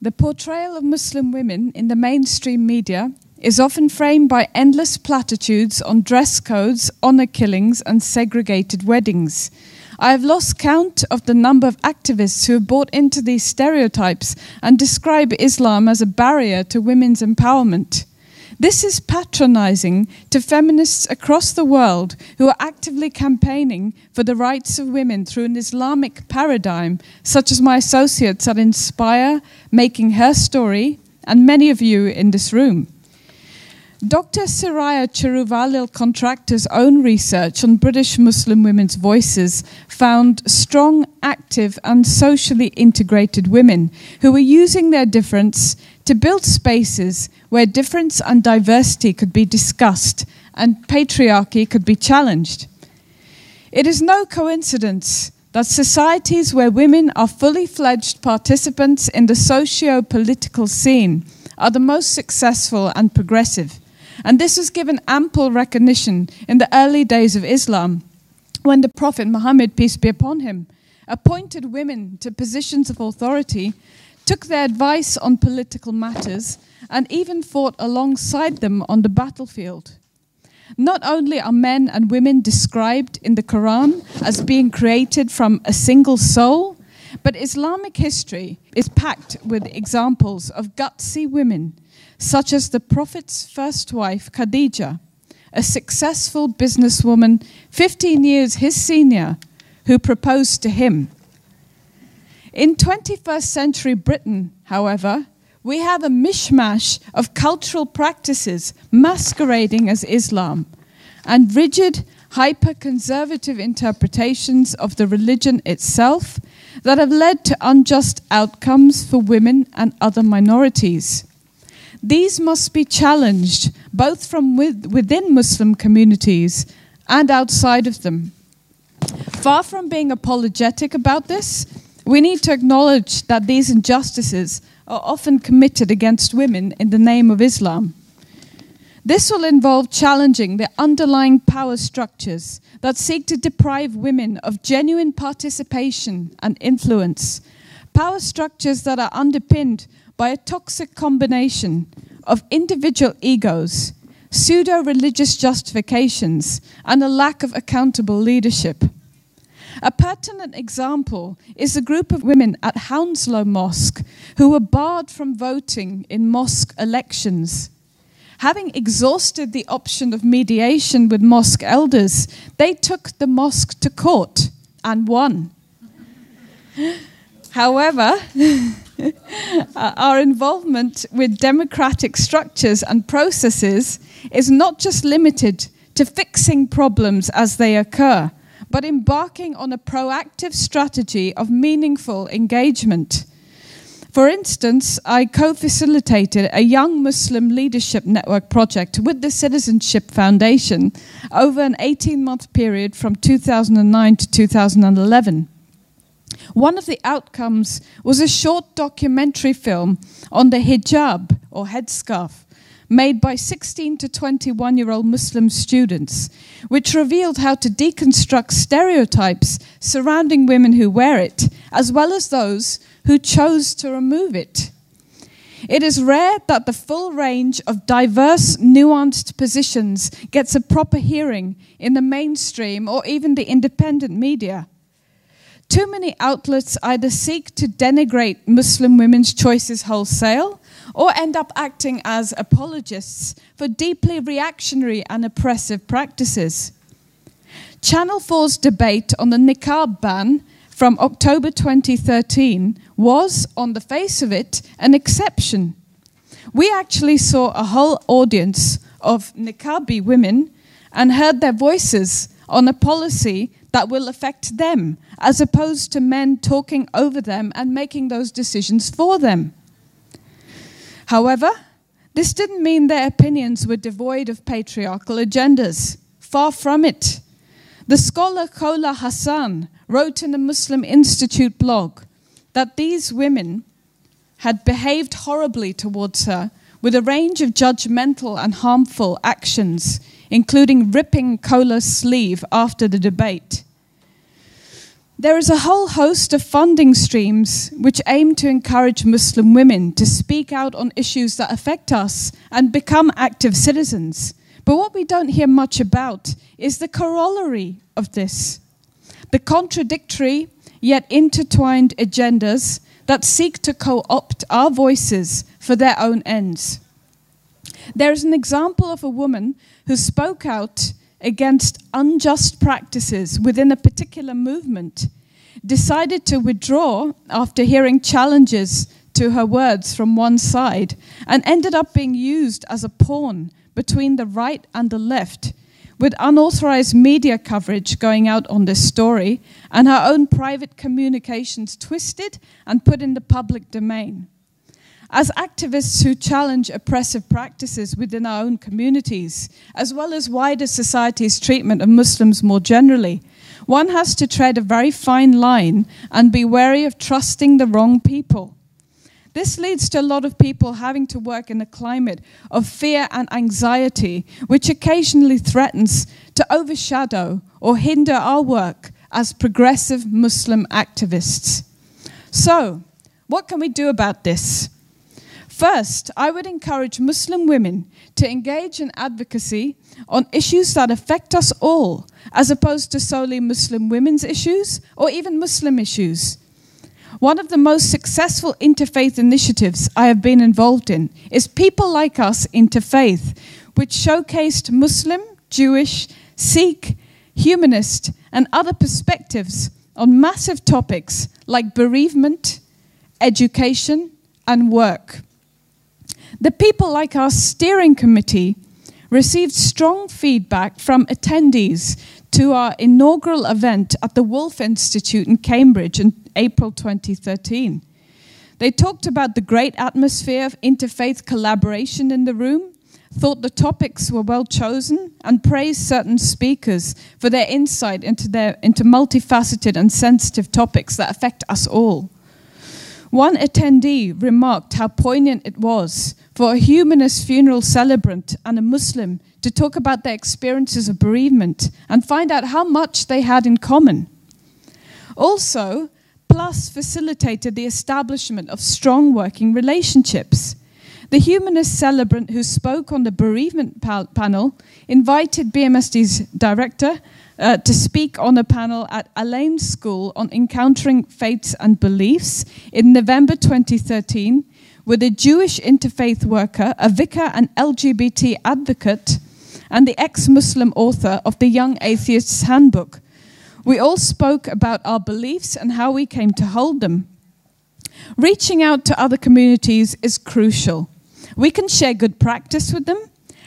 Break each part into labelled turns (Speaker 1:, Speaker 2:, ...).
Speaker 1: The portrayal of Muslim women in the mainstream media is often framed by endless platitudes on dress codes, honor killings, and segregated weddings. I have lost count of the number of activists who have bought into these stereotypes and describe Islam as a barrier to women's empowerment. This is patronizing to feminists across the world who are actively campaigning for the rights of women through an Islamic paradigm, such as my associates at Inspire, Making Her Story, and many of you in this room. Dr. Soraya Cheruvalil Contractor's own research on British Muslim women's voices found strong, active, and socially integrated women who were using their difference to build spaces where difference and diversity could be discussed and patriarchy could be challenged. It is no coincidence that societies where women are fully fledged participants in the socio-political scene are the most successful and progressive. And this was given ample recognition in the early days of Islam, when the Prophet Muhammad, peace be upon him, appointed women to positions of authority, took their advice on political matters, and even fought alongside them on the battlefield. Not only are men and women described in the Quran as being created from a single soul, but Islamic history is packed with examples of gutsy women, such as the Prophet's first wife, Khadija, a successful businesswoman 15 years his senior, who proposed to him. In 21st century Britain, however, we have a mishmash of cultural practices masquerading as Islam and rigid, hyper-conservative interpretations of the religion itself that have led to unjust outcomes for women and other minorities. These must be challenged both from within Muslim communities and outside of them. Far from being apologetic about this, we need to acknowledge that these injustices are often committed against women in the name of Islam. This will involve challenging the underlying power structures that seek to deprive women of genuine participation and influence, power structures that are underpinned by a toxic combination of individual egos, pseudo-religious justifications, and a lack of accountable leadership. A pertinent example is the group of women at Hounslow Mosque who were barred from voting in mosque elections. Having exhausted the option of mediation with mosque elders, they took the mosque to court and won. However, our involvement with democratic structures and processes is not just limited to fixing problems as they occur, but embarking on a proactive strategy of meaningful engagement. For instance, I co-facilitated a young Muslim leadership network project with the Citizenship Foundation over an 18-month period from 2009 to 2011. One of the outcomes was a short documentary film on the hijab, or headscarf, made by 16 to 21-year-old Muslim students, which revealed how to deconstruct stereotypes surrounding women who wear it, as well as those who chose to remove it. It is rare that the full range of diverse, nuanced positions gets a proper hearing in the mainstream or even the independent media. Too many outlets either seek to denigrate Muslim women's choices wholesale or end up acting as apologists for deeply reactionary and oppressive practices. Channel 4's debate on the niqab ban from October 2013 was, on the face of it, an exception. We actually saw a whole audience of niqabi women and heard their voices on a policy that will affect them, as opposed to men talking over them and making those decisions for them. However, this didn't mean their opinions were devoid of patriarchal agendas. Far from it. The scholar Kola Hassan wrote in the Muslim Institute blog that these women had behaved horribly towards her with a range of judgmental and harmful actions, including ripping Kola's sleeve after the debate. There is a whole host of funding streams which aim to encourage Muslim women to speak out on issues that affect us and become active citizens. But what we don't hear much about is the corollary of this, the contradictory yet intertwined agendas that seek to co-opt our voices for their own ends. There is an example of a woman who spoke out against unjust practices within a particular movement, decided to withdraw after hearing challenges to her words from one side, and ended up being used as a pawn between the right and the left, with unauthorized media coverage going out on this story and her own private communications twisted and put in the public domain. As activists who challenge oppressive practices within our own communities, as well as wider society's treatment of Muslims more generally, one has to tread a very fine line and be wary of trusting the wrong people. This leads to a lot of people having to work in a climate of fear and anxiety, which occasionally threatens to overshadow or hinder our work as progressive Muslim activists. So, what can we do about this? First, I would encourage Muslim women to engage in advocacy on issues that affect us all, as opposed to solely Muslim women's issues or even Muslim issues. One of the most successful interfaith initiatives I have been involved in is People Like Us Interfaith, which showcased Muslim, Jewish, Sikh, humanist, and other perspectives on massive topics like bereavement, education, and work. The People Like Us steering committee received strong feedback from attendees to our inaugural event at the Wolf Institute in Cambridge in April 2013. They talked about the great atmosphere of interfaith collaboration in the room, thought the topics were well chosen, and praised certain speakers for their insight into multifaceted and sensitive topics that affect us all. One attendee remarked how poignant it was for a humanist funeral celebrant and a Muslim to talk about their experiences of bereavement and find out how much they had in common. Also, Plus facilitated the establishment of strong working relationships. The humanist celebrant who spoke on the bereavement panel invited BMSD's director to speak on a panel at Alain's School on encountering faiths and beliefs in November 2013 with a Jewish interfaith worker, a vicar and LGBT advocate, and the ex-Muslim author of the Young Atheist's Handbook. We all spoke about our beliefs and how we came to hold them. Reaching out to other communities is crucial. We can share good practice with them,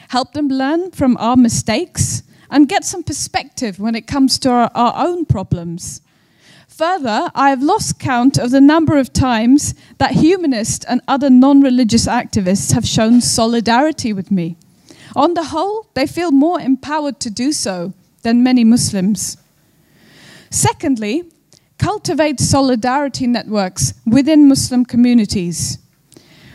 Speaker 1: help them learn from our mistakes, and get some perspective when it comes to our own problems. Further, I have lost count of the number of times that humanists and other non-religious activists have shown solidarity with me. On the whole, they feel more empowered to do so than many Muslims. Secondly, cultivate solidarity networks within Muslim communities.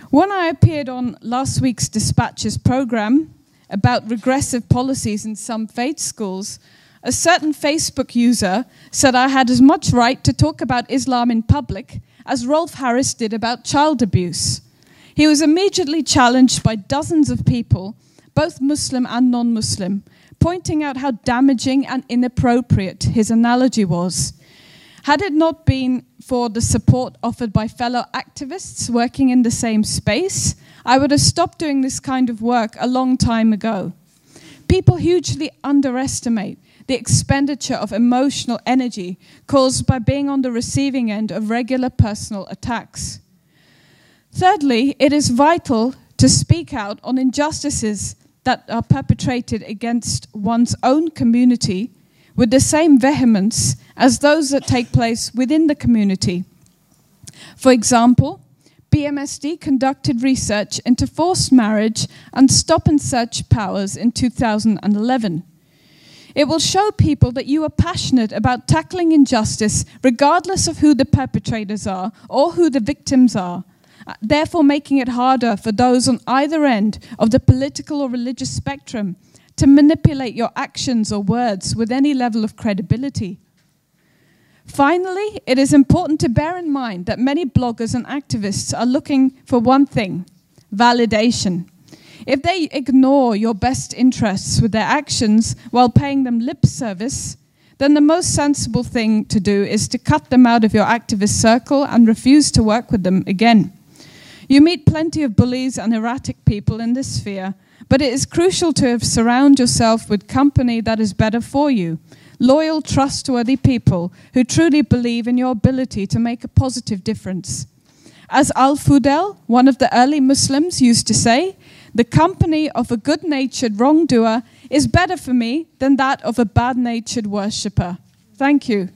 Speaker 1: When I appeared on last week's Dispatches program about regressive policies in some faith schools, a certain Facebook user said I had as much right to talk about Islam in public as Rolf Harris did about child abuse. He was immediately challenged by dozens of people, both Muslim and non-Muslim, pointing out how damaging and inappropriate his analogy was. Had it not been for the support offered by fellow activists working in the same space, I would have stopped doing this kind of work a long time ago. People hugely underestimate the expenditure of emotional energy caused by being on the receiving end of regular personal attacks. Thirdly, it is vital to speak out on injustices that are perpetrated against one's own community with the same vehemence as those that take place within the community. For example, BMSD conducted research into forced marriage and stop-and-search powers in 2011. It will show people that you are passionate about tackling injustice regardless of who the perpetrators are or who the victims are, therefore making it harder for those on either end of the political or religious spectrum to manipulate your actions or words with any level of credibility. Finally, it is important to bear in mind that many bloggers and activists are looking for one thing: validation. If they ignore your best interests with their actions while paying them lip service, then the most sensible thing to do is to cut them out of your activist circle and refuse to work with them again. You meet plenty of bullies and erratic people in this sphere, but it is crucial to surround yourself with company that is better for you. Loyal, trustworthy people who truly believe in your ability to make a positive difference. As Al-Fudel, one of the early Muslims, used to say, "The company of a good-natured wrongdoer is better for me than that of a bad-natured worshipper." Thank you.